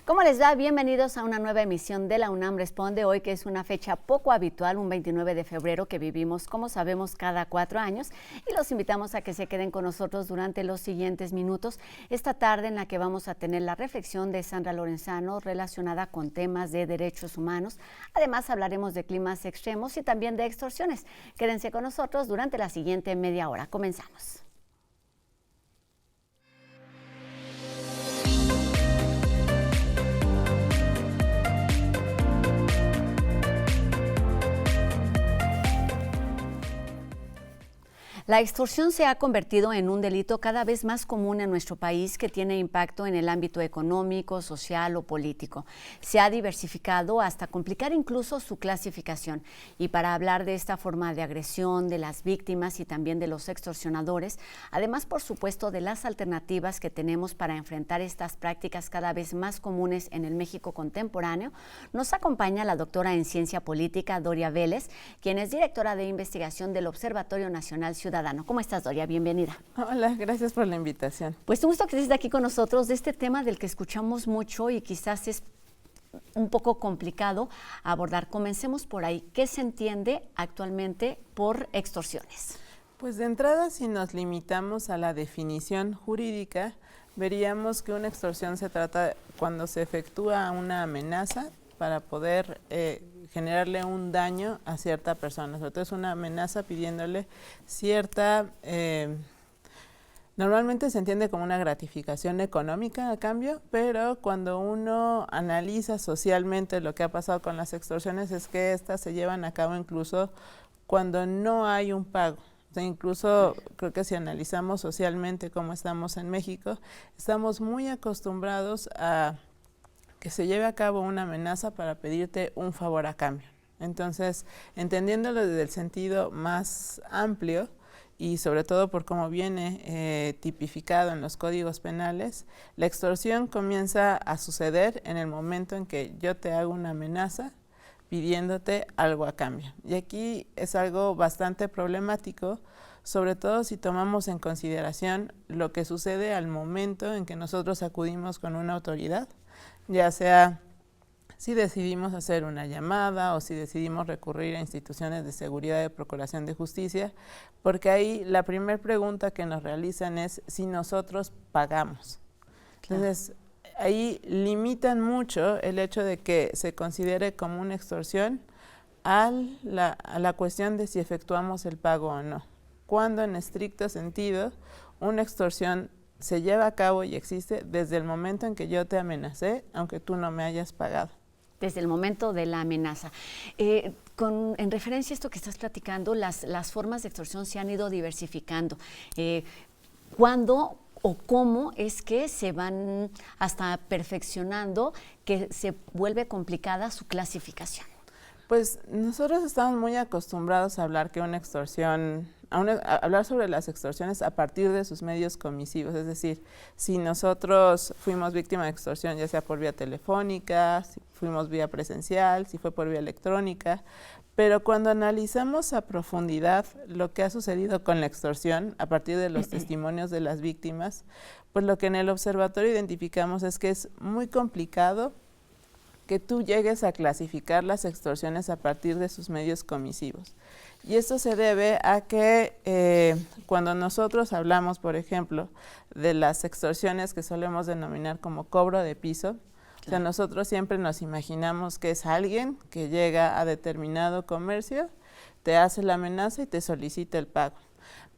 ¿Cómo les va? Bienvenidos a una nueva emisión de la UNAM Responde, hoy que es una fecha poco habitual, un 29 de febrero que vivimos, como sabemos, cada 4 años, y los invitamos a que se queden con nosotros durante los siguientes minutos, esta tarde en la que vamos a tener la reflexión de Sandra Lorenzano relacionada con temas de derechos humanos. Además hablaremos de climas extremos y también de extorsiones. Quédense con nosotros durante la siguiente media hora. Comenzamos. La extorsión se ha convertido en un delito cada vez más común en nuestro país que tiene impacto en el ámbito económico, social o político. Se ha diversificado hasta complicar incluso su clasificación. Y para hablar de esta forma de agresión, de las víctimas y también de los extorsionadores, además, por supuesto, de las alternativas que tenemos para enfrentar estas prácticas cada vez más comunes en el México contemporáneo, nos acompaña la doctora en Ciencia Política, Doria Vélez, quien es directora de investigación del Observatorio Nacional Ciudadano. ¿Cómo estás, Doria? Bienvenida. Hola, gracias por la invitación. Pues un gusto que estés aquí con nosotros de este tema del que escuchamos mucho y quizás es un poco complicado abordar. Comencemos por ahí. ¿Qué se entiende actualmente por extorsiones? Pues de entrada, si nos limitamos a la definición jurídica, veríamos que una extorsión se trata cuando se efectúa una amenaza para poder generarle un daño a cierta persona. Sobre todo es una amenaza pidiéndole cierta, normalmente se entiende como una gratificación económica a cambio, pero cuando uno analiza socialmente lo que ha pasado con las extorsiones es que estas se llevan a cabo incluso cuando no hay un pago. O sea, incluso creo que si analizamos socialmente cómo estamos en México, estamos muy acostumbrados a que se lleve a cabo una amenaza para pedirte un favor a cambio. Entonces, entendiéndolo desde el sentido más amplio y sobre todo por cómo viene tipificado en los códigos penales, la extorsión comienza a suceder en el momento en que yo te hago una amenaza pidiéndote algo a cambio. Y aquí es algo bastante problemático, sobre todo si tomamos en consideración lo que sucede al momento en que nosotros acudimos con una autoridad, ya sea si decidimos hacer una llamada o si decidimos recurrir a instituciones de seguridad de procuración de justicia, porque ahí la primera pregunta que nos realizan es si nosotros pagamos. Claro. Entonces, ahí limitan mucho el hecho de que se considere como una extorsión a la cuestión de si efectuamos el pago o no. Cuando en estricto sentido una extorsión se lleva a cabo y existe desde el momento en que yo te amenacé, aunque tú no me hayas pagado. Desde el momento de la amenaza. En referencia a esto que estás platicando, las formas de extorsión se han ido diversificando. ¿Cuándo o cómo es que se van hasta perfeccionando, que se vuelve complicada su clasificación? Pues nosotros estamos muy acostumbrados a hablar que una extorsión, a hablar sobre las extorsiones a partir de sus medios comisivos, es decir, si nosotros fuimos víctima de extorsión, ya sea por vía telefónica, si fuimos vía presencial, si fue por vía electrónica, pero cuando analizamos a profundidad lo que ha sucedido con la extorsión a partir de los testimonios de las víctimas, pues lo que en el observatorio identificamos es que es muy complicado que tú llegues a clasificar las extorsiones a partir de sus medios comisivos. Y esto se debe a que cuando nosotros hablamos, por ejemplo, de las extorsiones que solemos denominar como cobro de piso, claro. O sea, nosotros siempre nos imaginamos que es alguien que llega a determinado comercio, te hace la amenaza y te solicita el pago.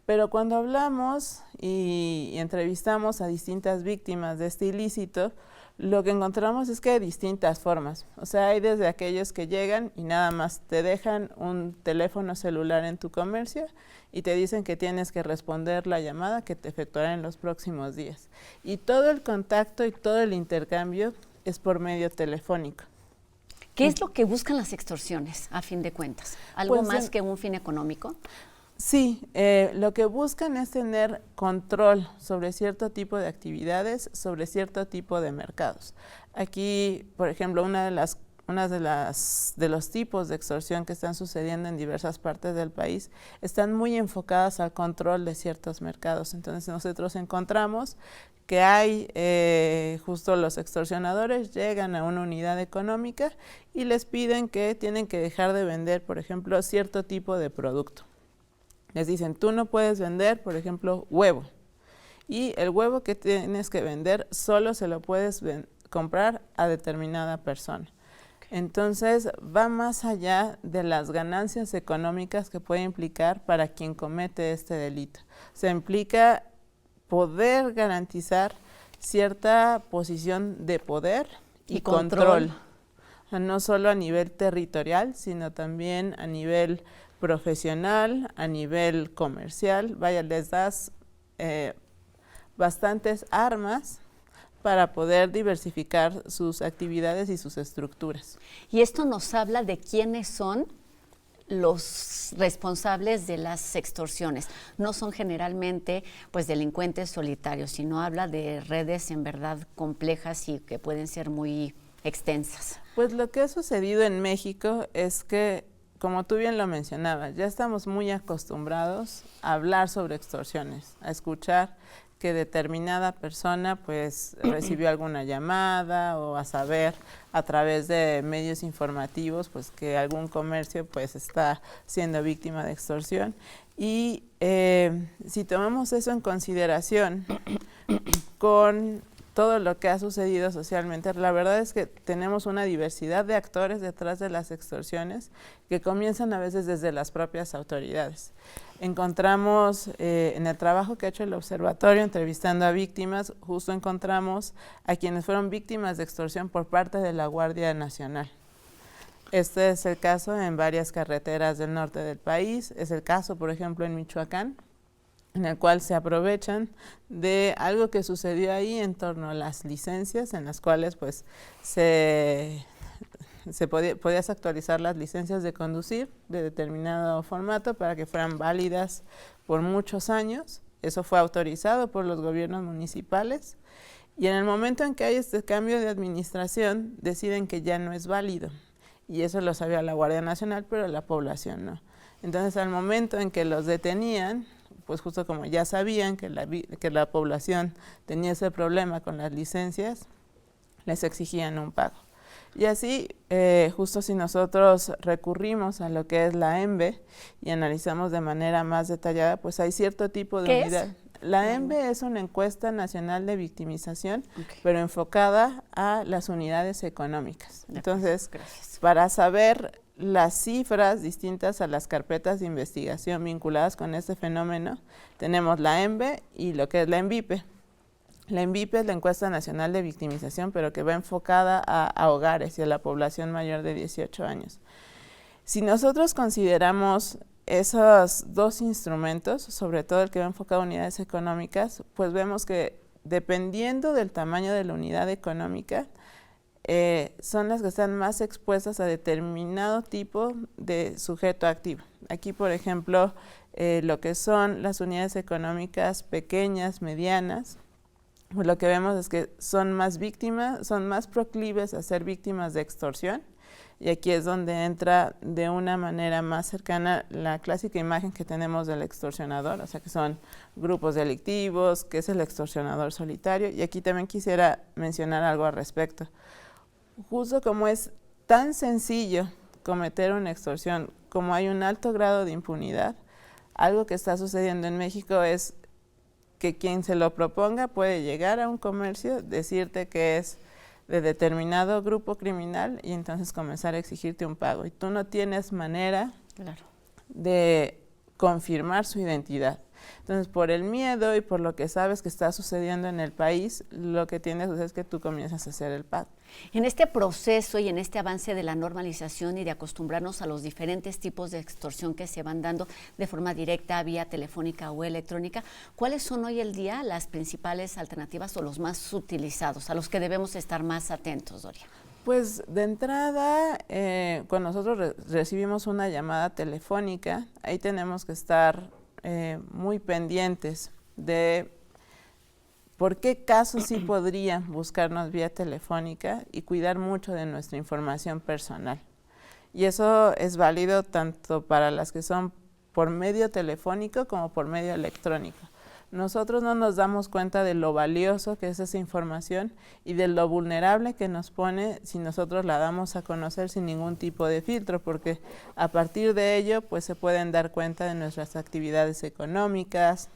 Pero cuando hablamos y entrevistamos a distintas víctimas de este ilícito, lo que encontramos es que hay distintas formas. O sea, hay desde aquellos que llegan y nada más te dejan un teléfono celular en tu comercio y te dicen que tienes que responder la llamada que te efectuarán en los próximos días. Y todo el contacto y todo el intercambio es por medio telefónico. ¿Qué es lo que buscan las extorsiones, a fin de cuentas? ¿Algo pues, más que un fin económico? Sí, lo que buscan es tener control sobre cierto tipo de actividades, sobre cierto tipo de mercados. Aquí, por ejemplo, una de las unas de los tipos de extorsión que están sucediendo en diversas partes del país están muy enfocadas al control de ciertos mercados. Entonces nosotros encontramos que hay justo los extorsionadores llegan a una unidad económica y les piden que tienen que dejar de vender, por ejemplo, cierto tipo de producto. Les dicen, tú no puedes vender, por ejemplo, huevo. Y el huevo que tienes que vender solo se lo puedes comprar a determinada persona. Entonces va más allá de las ganancias económicas que puede implicar para quien comete este delito. Se implica poder garantizar cierta posición de poder y control. O sea, no solo a nivel territorial, sino también a nivel profesional, a nivel comercial. Vaya, les das bastantes armas para poder diversificar sus actividades y sus estructuras. Y esto nos habla de quiénes son los responsables de las extorsiones. No son generalmente pues delincuentes solitarios, sino habla de redes en verdad complejas y que pueden ser muy extensas. Pues lo que ha sucedido en México es que, como tú bien lo mencionabas, ya estamos muy acostumbrados a hablar sobre extorsiones, a escuchar que determinada persona pues recibió alguna llamada o a saber a través de medios informativos pues que algún comercio pues está siendo víctima de extorsión. Y si tomamos eso en consideración con todo lo que ha sucedido socialmente, la verdad es que tenemos una diversidad de actores detrás de las extorsiones que comienzan a veces desde las propias autoridades. Encontramos en el trabajo que ha hecho el observatorio entrevistando a víctimas, justo encontramos a quienes fueron víctimas de extorsión por parte de la Guardia Nacional. Este es el caso en varias carreteras del norte del país, es el caso, por ejemplo, en Michoacán, en el cual se aprovechan de algo que sucedió ahí en torno a las licencias, en las cuales pues podías actualizar las licencias de conducir de determinado formato para que fueran válidas por muchos años. Eso fue autorizado por los gobiernos municipales y en el momento en que hay este cambio de administración deciden que ya no es válido y eso lo sabía la Guardia Nacional, pero la población no. Entonces al momento en que los detenían, pues justo como ya sabían que la población tenía ese problema con las licencias, les exigían un pago. Y así, justo si nosotros recurrimos a lo que es la EMBE y analizamos de manera más detallada, pues hay cierto tipo de unidad. ¿Qué es? La EMBE es una encuesta nacional de victimización, pero enfocada a las unidades económicas. Entonces, para saber las cifras distintas a las carpetas de investigación vinculadas con este fenómeno, tenemos la EMBE y lo que es la ENVIPE. La ENVIPE es la encuesta nacional de victimización, pero que va enfocada a hogares y a la población mayor de 18 años. Si nosotros consideramos esos dos instrumentos, sobre todo el que va enfocado a unidades económicas, pues vemos que dependiendo del tamaño de la unidad económica, son las que están más expuestas a determinado tipo de sujeto activo. Aquí, por ejemplo, lo que son las unidades económicas pequeñas, medianas, pues lo que vemos es que son más víctimas, son más proclives a ser víctimas de extorsión, y aquí es donde entra de una manera más cercana la clásica imagen que tenemos del extorsionador, o sea que son grupos delictivos, que es el extorsionador solitario, y aquí también quisiera mencionar algo al respecto. Justo como es tan sencillo cometer una extorsión, como hay un alto grado de impunidad, algo que está sucediendo en México es que quien se lo proponga puede llegar a un comercio, decirte que es de determinado grupo criminal y entonces comenzar a exigirte un pago. Y tú no tienes manera de confirmar su identidad. Entonces, por el miedo y por lo que sabes que está sucediendo en el país, lo que tienes es que tú comienzas a hacer el pago. En este proceso y en este avance de la normalización y de acostumbrarnos a los diferentes tipos de extorsión que se van dando de forma directa, vía telefónica o electrónica, ¿cuáles son hoy el día las principales alternativas o los más utilizados, a los que debemos estar más atentos, Doria? Pues de entrada, cuando nosotros recibimos una llamada telefónica, ahí tenemos que estar muy pendientes de por qué casos sí podrían buscarnos vía telefónica y cuidar mucho de nuestra información personal. Y eso es válido tanto para las que son por medio telefónico como por medio electrónico. Nosotros no nos damos cuenta de lo valioso que es esa información y de lo vulnerable que nos pone si nosotros la damos a conocer sin ningún tipo de filtro, porque a partir de ello pues se pueden dar cuenta de nuestras actividades económicas,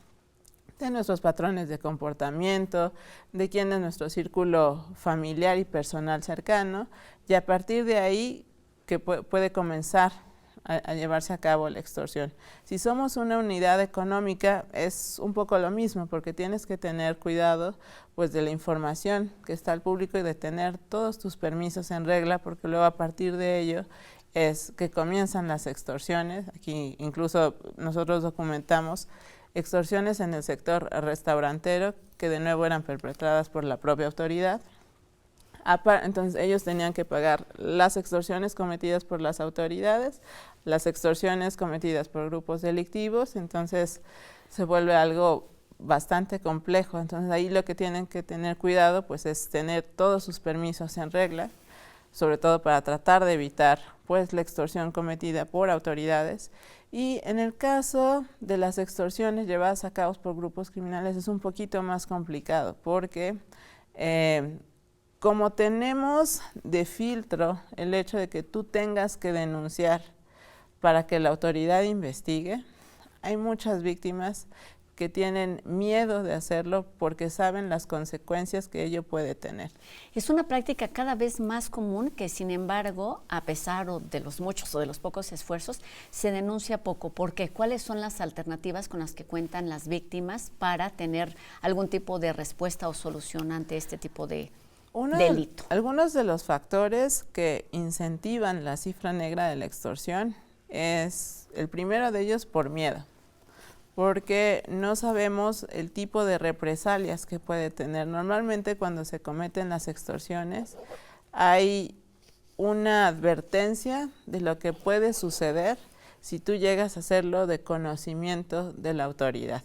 de nuestros patrones de comportamiento, de quién es nuestro círculo familiar y personal cercano, y a partir de ahí que puede comenzar a llevarse a cabo la extorsión. Si somos una unidad económica es un poco lo mismo, porque tienes que tener cuidado pues de la información que está al público y de tener todos tus permisos en regla, porque luego a partir de ello es que comienzan las extorsiones. Aquí incluso nosotros documentamos extorsiones en el sector restaurantero que de nuevo eran perpetradas por la propia autoridad. Entonces ellos tenían que pagar las extorsiones cometidas por las autoridades, las extorsiones cometidas por grupos delictivos, entonces se vuelve algo bastante complejo. Entonces ahí lo que tienen que tener cuidado pues es tener todos sus permisos en regla, sobre todo para tratar de evitar pues la extorsión cometida por autoridades. Y en el caso de las extorsiones llevadas a cabo por grupos criminales es un poquito más complicado, porque como tenemos de filtro el hecho de que tú tengas que denunciar para que la autoridad investigue, hay muchas víctimas que tienen miedo de hacerlo porque saben las consecuencias que ello puede tener. Es una práctica cada vez más común que, sin embargo, a pesar de los muchos o de los pocos esfuerzos, se denuncia poco. ¿Por qué? ¿Cuáles son las alternativas con las que cuentan las víctimas para tener algún tipo de respuesta o solución ante este tipo de delito? Algunos de los factores que incentivan la cifra negra de la extorsión es el primero de ellos por miedo, porque no sabemos el tipo de represalias que puede tener. Normalmente cuando se cometen las extorsiones hay una advertencia de lo que puede suceder si tú llegas a hacerlo de conocimiento de la autoridad,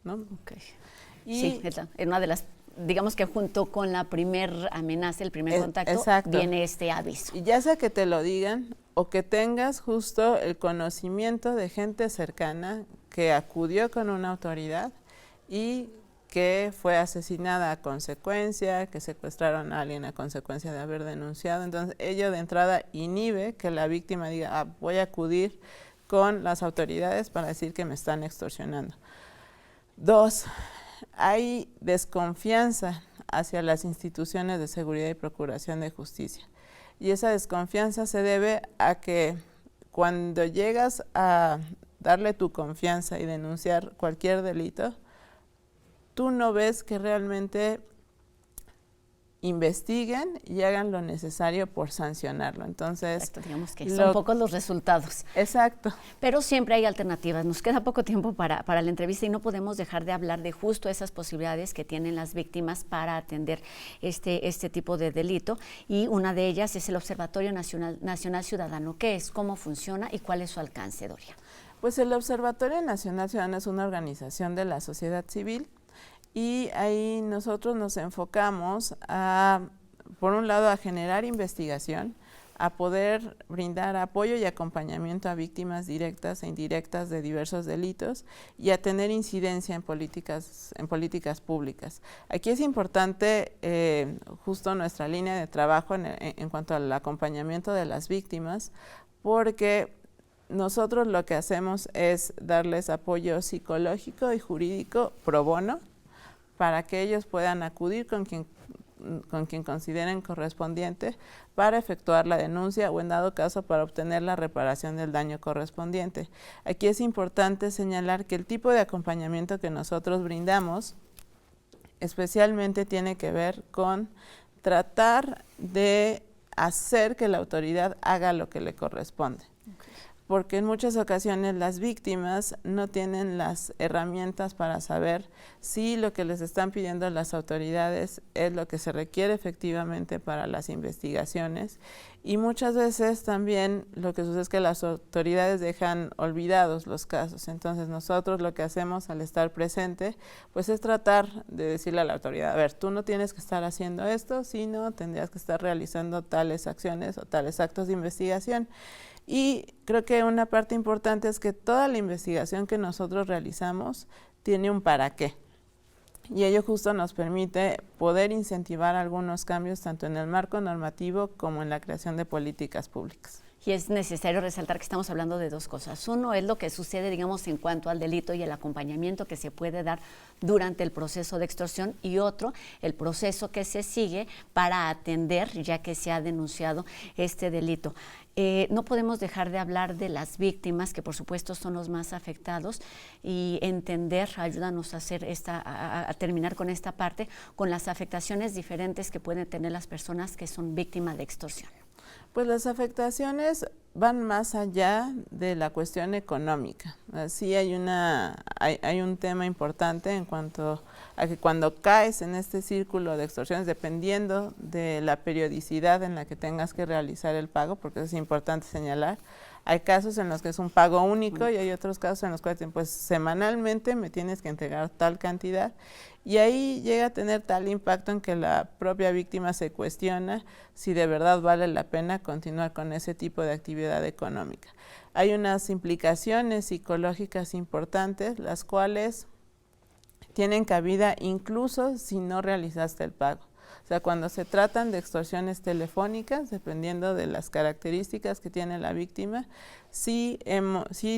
¿no? Okay. Sí, es una de las, digamos que junto con la primer amenaza, el primer contacto, exacto, viene este aviso. Y ya sea que te lo digan o que tengas justo el conocimiento de gente cercana que acudió con una autoridad y que fue asesinada a consecuencia, que secuestraron a alguien a consecuencia de haber denunciado. Entonces, ello de entrada inhibe que la víctima diga, voy a acudir con las autoridades para decir que me están extorsionando. 2, hay desconfianza hacia las instituciones de seguridad y procuración de justicia. Y esa desconfianza se debe a que cuando llegas a darle tu confianza y denunciar cualquier delito, tú no ves que realmente investiguen y hagan lo necesario por sancionarlo. Entonces, exacto, digamos que son pocos los resultados. Exacto. Pero siempre hay alternativas. Nos queda poco tiempo para la entrevista y no podemos dejar de hablar de justo esas posibilidades que tienen las víctimas para atender este tipo de delito. Y una de ellas es el Observatorio Nacional Ciudadano. ¿Qué es? ¿Cómo funciona? ¿Y cuál es su alcance, Doria? Pues el Observatorio Nacional Ciudadano es una organización de la sociedad civil y ahí nosotros nos enfocamos por un lado, a generar investigación, a poder brindar apoyo y acompañamiento a víctimas directas e indirectas de diversos delitos y a tener incidencia en políticas públicas. Aquí es importante justo nuestra línea de trabajo en cuanto al acompañamiento de las víctimas, porque nosotros lo que hacemos es darles apoyo psicológico y jurídico pro bono para que ellos puedan acudir con quien consideren correspondiente para efectuar la denuncia o en dado caso para obtener la reparación del daño correspondiente. Aquí es importante señalar que el tipo de acompañamiento que nosotros brindamos especialmente tiene que ver con tratar de hacer que la autoridad haga lo que le corresponde. porque en muchas ocasiones las víctimas no tienen las herramientas para saber si lo que les están pidiendo las autoridades es lo que se requiere efectivamente para las investigaciones, y muchas veces también lo que sucede es que las autoridades dejan olvidados los casos. Entonces nosotros lo que hacemos al estar presente pues es tratar de decirle a la autoridad, a ver, tú no tienes que estar haciendo esto, sino tendrías que estar realizando tales acciones o tales actos de investigación. Y creo que una parte importante es que toda la investigación que nosotros realizamos tiene un para qué. Y ello justo nos permite poder incentivar algunos cambios tanto en el marco normativo como en la creación de políticas públicas. Y es necesario resaltar que estamos hablando de dos cosas. Uno es lo que sucede, digamos, en cuanto al delito y el acompañamiento que se puede dar durante el proceso de extorsión, y otro, el proceso que se sigue para atender, ya que se ha denunciado este delito. No podemos dejar de hablar de las víctimas, que por supuesto son los más afectados, y entender, ayúdanos a hacer a terminar con esta parte, con las afectaciones diferentes que pueden tener las personas que son víctimas de extorsión. Pues las afectaciones van más allá de la cuestión económica. Sí hay un tema importante en cuanto a que cuando caes en este círculo de extorsiones, dependiendo de la periodicidad en la que tengas que realizar el pago, porque eso es importante señalar, hay casos en los que es un pago único y hay otros casos en los cuales pues semanalmente me tienes que entregar tal cantidad, y ahí llega a tener tal impacto en que la propia víctima se cuestiona si de verdad vale la pena continuar con ese tipo de actividad económica. Hay unas implicaciones psicológicas importantes, las cuales tienen cabida incluso si no realizaste el pago. O sea, cuando se tratan de extorsiones telefónicas, dependiendo de las características que tiene la víctima, sí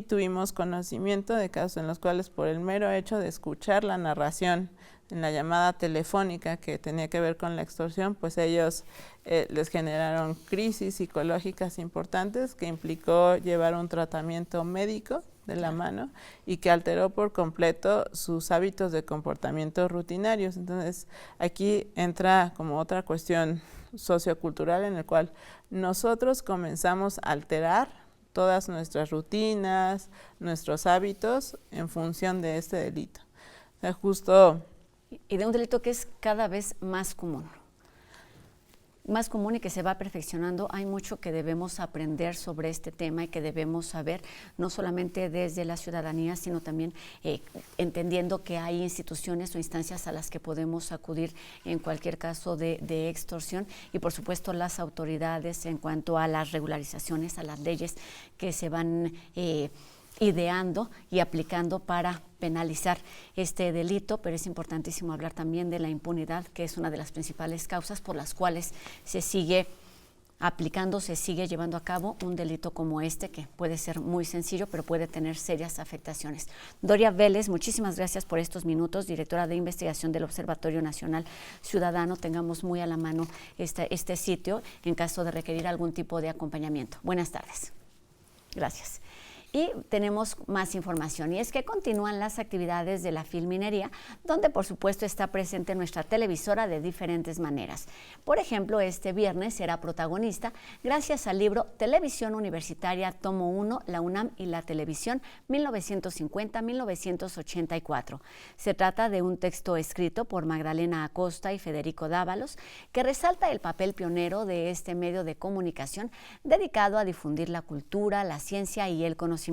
tuvimos conocimiento de casos en los cuales por el mero hecho de escuchar la narración en la llamada telefónica que tenía que ver con la extorsión, pues ellos les generaron crisis psicológicas importantes que implicó llevar un tratamiento médico de la mano y que alteró por completo sus hábitos de comportamiento rutinarios. Entonces, aquí entra como otra cuestión sociocultural en el cual nosotros comenzamos a alterar todas nuestras rutinas, nuestros hábitos en función de este delito. O sea, justo... Y de un delito que es cada vez más común y que se va perfeccionando. Hay mucho que debemos aprender sobre este tema y que debemos saber, no solamente desde la ciudadanía, sino también entendiendo que hay instituciones o instancias a las que podemos acudir en cualquier caso de extorsión, y por supuesto las autoridades en cuanto a las regularizaciones, a las leyes que se van ideando y aplicando para penalizar este delito. Pero es importantísimo hablar también de la impunidad, que es una de las principales causas por las cuales se sigue aplicando, se sigue llevando a cabo un delito como este, que puede ser muy sencillo, pero puede tener serias afectaciones. Doria Vélez, muchísimas gracias por estos minutos, directora de investigación del Observatorio Nacional Ciudadano. Tengamos muy a la mano este sitio en caso de requerir algún tipo de acompañamiento. Buenas tardes. Gracias. Y tenemos más información, y es que continúan las actividades de la Filminería, donde por supuesto está presente nuestra televisora de diferentes maneras. Por ejemplo, este viernes será protagonista gracias al libro Televisión Universitaria, Tomo 1, la UNAM y la Televisión 1950-1984. Se trata de un texto escrito por Magdalena Acosta y Federico Dávalos, que resalta el papel pionero de este medio de comunicación dedicado a difundir la cultura, la ciencia y el conocimiento.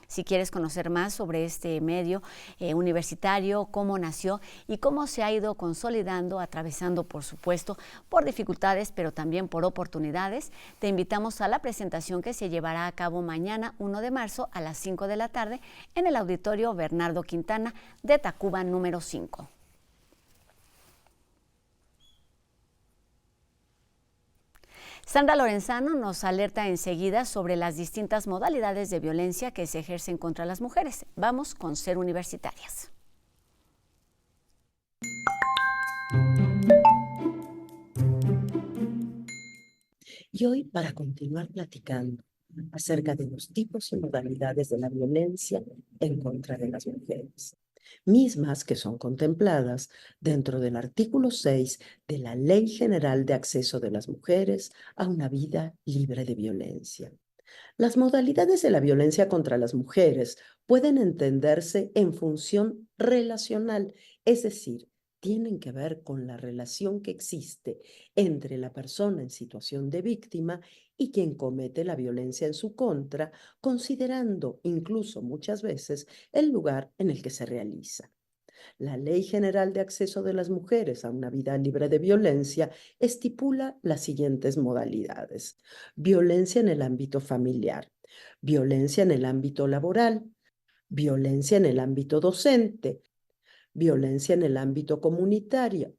Si quieres conocer más sobre este medio universitario, cómo nació y cómo se ha ido consolidando, atravesando por supuesto por dificultades, pero también por oportunidades, te invitamos a la presentación que se llevará a cabo mañana 1 de marzo a las 5 de la tarde en el Auditorio Bernardo Quintana de Tacuba número 5. Sandra Lorenzano nos alerta enseguida sobre las distintas modalidades de violencia que se ejercen contra las mujeres. Vamos con Ser Universitarias. Y hoy, para continuar platicando acerca de los tipos y modalidades de la violencia en contra de las mujeres, mismas que son contempladas dentro del artículo 6 de la Ley General de Acceso de las Mujeres a una vida libre de violencia. Las modalidades de la violencia contra las mujeres pueden entenderse en función relacional, es decir, tienen que ver con la relación que existe entre la persona en situación de víctima y quien comete la violencia en su contra, considerando incluso muchas veces el lugar en el que se realiza. La Ley General de Acceso de las Mujeres a una Vida Libre de Violencia estipula las siguientes modalidades: violencia en el ámbito familiar, violencia en el ámbito laboral, violencia en el ámbito docente, violencia en el ámbito comunitario,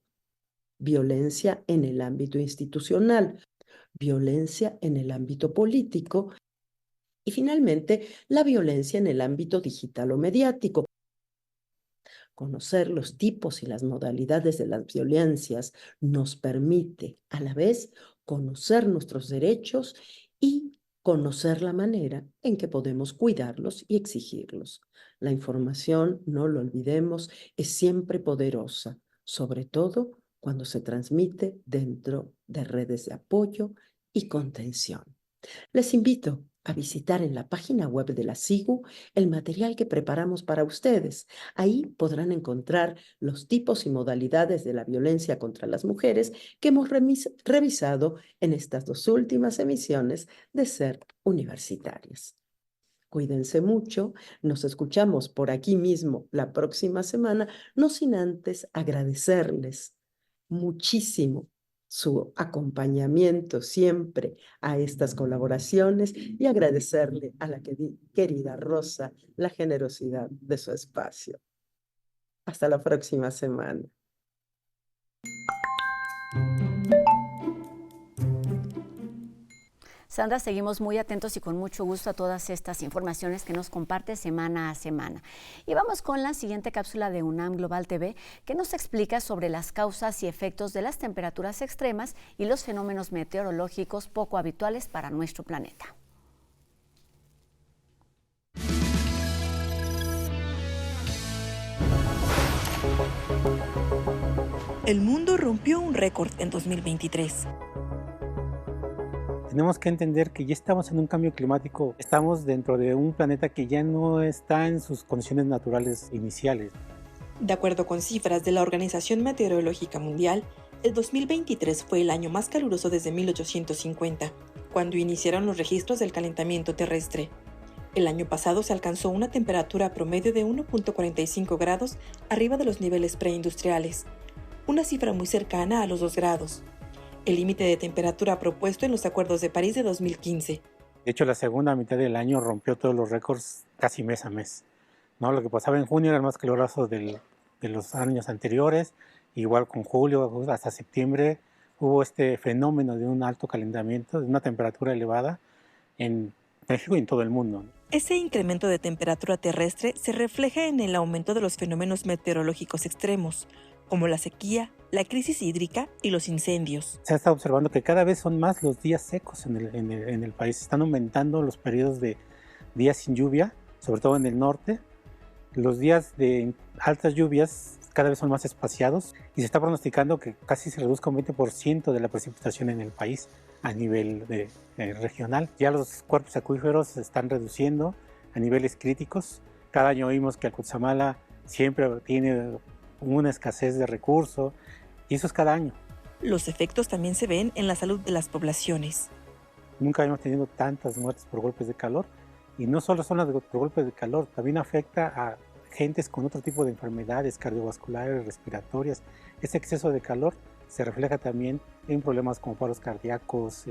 violencia en el ámbito institucional, violencia en el ámbito político y finalmente la violencia en el ámbito digital o mediático. Conocer los tipos y las modalidades de las violencias nos permite, a la vez, conocer nuestros derechos y conocer la manera en que podemos cuidarlos y exigirlos. La información, no lo olvidemos, es siempre poderosa, sobre todo cuando se transmite dentro de redes de apoyo y contención. Les invito a visitar en la página web de la SIGU el material que preparamos para ustedes. Ahí podrán encontrar los tipos y modalidades de la violencia contra las mujeres que hemos revisado en estas 2 últimas emisiones de Ser Universitarias. Cuídense mucho, nos escuchamos por aquí mismo la próxima semana, no sin antes agradecerles muchísimo su acompañamiento siempre a estas colaboraciones y agradecerle a la querida Rosa la generosidad de su espacio. Hasta la próxima semana. Sandra, seguimos muy atentos y con mucho gusto a todas estas informaciones que nos comparte semana a semana. Y vamos con la siguiente cápsula de UNAM Global TV, que nos explica sobre las causas y efectos de las temperaturas extremas y los fenómenos meteorológicos poco habituales para nuestro planeta. El mundo rompió un récord en 2023. Tenemos que entender que ya estamos en un cambio climático, estamos dentro de un planeta que ya no está en sus condiciones naturales iniciales. De acuerdo con cifras de la Organización Meteorológica Mundial, el 2023 fue el año más caluroso desde 1850, cuando iniciaron los registros del calentamiento terrestre. El año pasado se alcanzó una temperatura promedio de 1.45 grados arriba de los niveles preindustriales, una cifra muy cercana a los 2 grados. El límite de temperatura propuesto en los Acuerdos de París de 2015. De hecho, la segunda mitad del año rompió todos los récords casi mes a mes, ¿no? Lo que pasaba en junio era el más caluroso de los años anteriores, igual con julio hasta septiembre hubo este fenómeno de un alto calentamiento, de una temperatura elevada en México y en todo el mundo. Ese incremento de temperatura terrestre se refleja en el aumento de los fenómenos meteorológicos extremos, como la sequía, la crisis hídrica y los incendios. Se ha estado observando que cada vez son más los días secos en el país. Están aumentando los periodos de días sin lluvia, sobre todo en el norte. Los días de altas lluvias cada vez son más espaciados y se está pronosticando que casi se reduzca un 20% de la precipitación en el país a nivel regional. Ya los cuerpos acuíferos se están reduciendo a niveles críticos. Cada año oímos que el Cutzamala siempre tiene una escasez de recursos, y eso es cada año. Los efectos también se ven en la salud de las poblaciones. Nunca hemos tenido tantas muertes por golpes de calor, y no solo son las por golpes de calor, también afecta a gentes con otro tipo de enfermedades cardiovasculares, respiratorias. Ese exceso de calor se refleja también en problemas como paros cardíacos,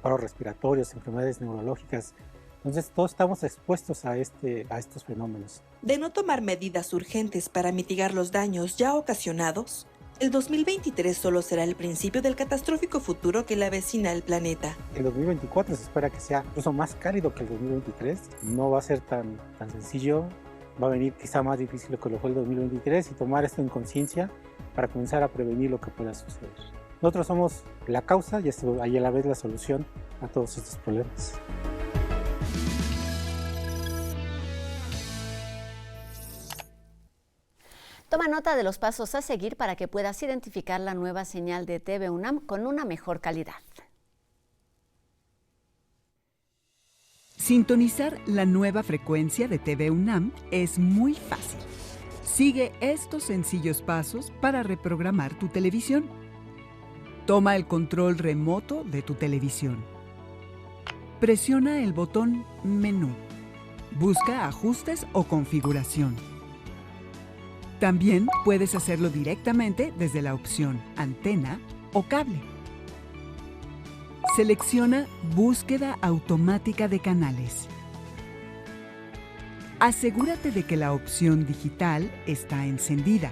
paros respiratorios, enfermedades neurológicas. Entonces todos estamos expuestos a estos fenómenos. De no tomar medidas urgentes para mitigar los daños ya ocasionados, el 2023 solo será el principio del catastrófico futuro que le avecina el planeta. El 2024 se espera que sea incluso más cálido que el 2023. No va a ser tan sencillo, va a venir quizá más difícil que lo fue el 2023 y tomar esto en conciencia para comenzar a prevenir lo que pueda suceder. Nosotros somos la causa y a la vez la solución a todos estos problemas. Toma nota de los pasos a seguir para que puedas identificar la nueva señal de TV UNAM con una mejor calidad. Sintonizar la nueva frecuencia de TV UNAM es muy fácil. Sigue estos sencillos pasos para reprogramar tu televisión. Toma el control remoto de tu televisión. Presiona el botón Menú. Busca Ajustes o Configuración. También puedes hacerlo directamente desde la opción Antena o Cable. Selecciona Búsqueda automática de canales. Asegúrate de que la opción digital está encendida.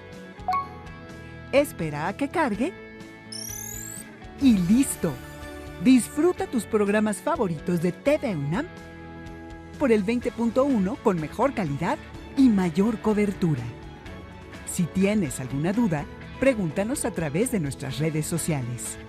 Espera a que cargue y ¡listo! Disfruta tus programas favoritos de TV UNAM por el 20.1 con mejor calidad y mayor cobertura. Si tienes alguna duda, pregúntanos a través de nuestras redes sociales.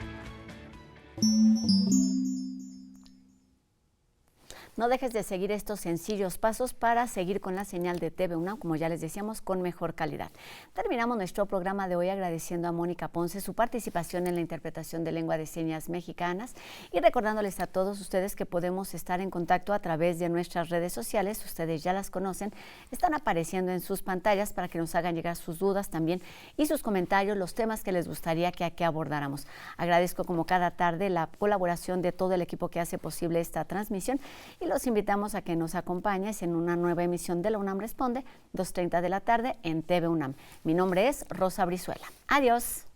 No dejes de seguir estos sencillos pasos para seguir con la señal de TV UNAM, como ya les decíamos, con mejor calidad. Terminamos nuestro programa de hoy agradeciendo a Mónica Ponce su participación en la interpretación de lengua de señas mexicanas y recordándoles a todos ustedes que podemos estar en contacto a través de nuestras redes sociales. Ustedes ya las conocen, están apareciendo en sus pantallas para que nos hagan llegar sus dudas también y sus comentarios, los temas que les gustaría que aquí abordáramos. Agradezco como cada tarde la colaboración de todo el equipo que hace posible esta transmisión y los invitamos a que nos acompañes en una nueva emisión de La UNAM Responde, 2:30 de la tarde en TV UNAM. Mi nombre es Rosa Brizuela. Adiós.